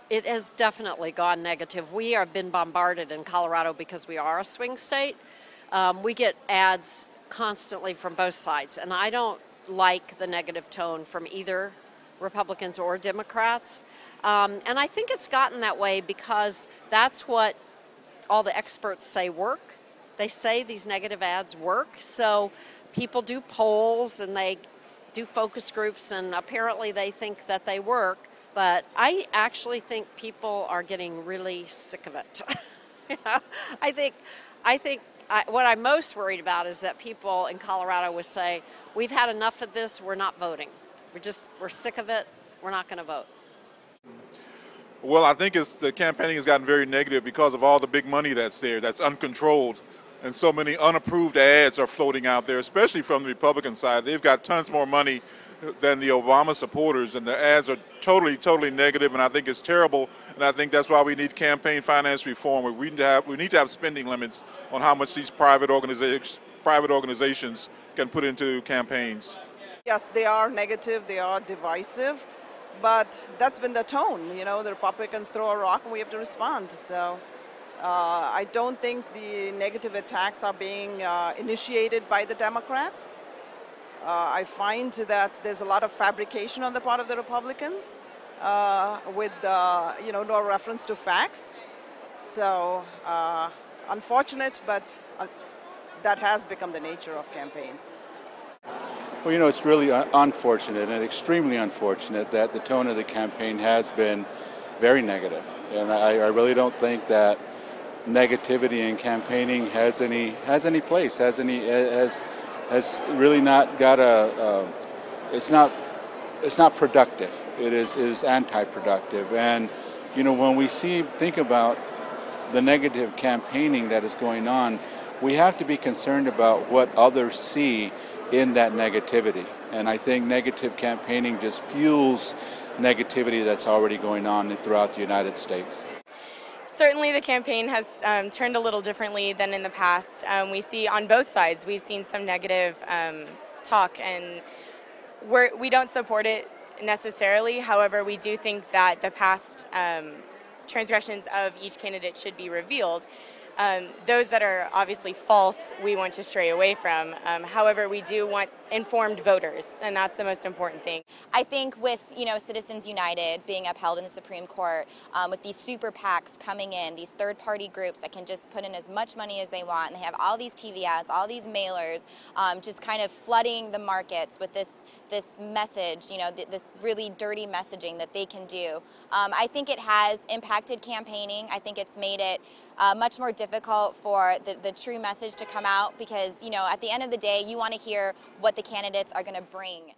It has definitely gone negative. We have been bombarded in Colorado because we are a swing state. We get ads constantly from both sides, and I don't like the negative tone from either Republicans or Democrats. And I think it's gotten that way because that's what all the experts say work. They say these negative ads work. So people do polls and they do focus groups, and apparently they think that they work. But I actually think people are getting really sick of it. I think what I'm most worried about is that people in Colorado would say, we've had enough of this, we're not voting. We're sick of it, we're not going to vote. Well, I think the campaigning has gotten very negative because of all the big money that's there, that's uncontrolled. And so many unapproved ads are floating out there, especially from the Republican side. They've got tons more money than the Obama supporters, and the ads are totally negative, and I think it's terrible. And I think that's why we need campaign finance reform. We need to have spending limits on how much these private organizations can put into campaigns. Yes, they are negative, they are divisive, but that's been the tone. You know, the Republicans throw a rock and we have to respond. So I don't think the negative attacks are being initiated by the Democrats. I find that there's a lot of fabrication on the part of the Republicans with no reference to facts. So unfortunate, but that has become the nature of campaigns. Well, you know, it's really unfortunate and extremely unfortunate that the tone of the campaign has been very negative. And I really don't think that negativity in campaigning has any place, has really not got it's not productive. It is anti-productive. And, you know, when we think about the negative campaigning that is going on, we have to be concerned about what others see in that negativity. And I think negative campaigning just fuels negativity that's already going on throughout the United States. Certainly the campaign has turned a little differently than in the past. We see on both sides, we've seen some negative talk, and we don't support it necessarily. However, we do think that the past transgressions of each candidate should be revealed. Those that are obviously false, we want to stray away from. However, we do want informed voters, and that's the most important thing. I think with, Citizens United being upheld in the Supreme Court, with these super PACs coming in, these third-party groups that can just put in as much money as they want, and they have all these TV ads, all these mailers, just kind of flooding the markets with this message, this really dirty messaging that they can do. I think it has impacted campaigning. I think it's made it much more difficult for the true message to come out because, at the end of the day, you want to hear what the candidates are going to bring.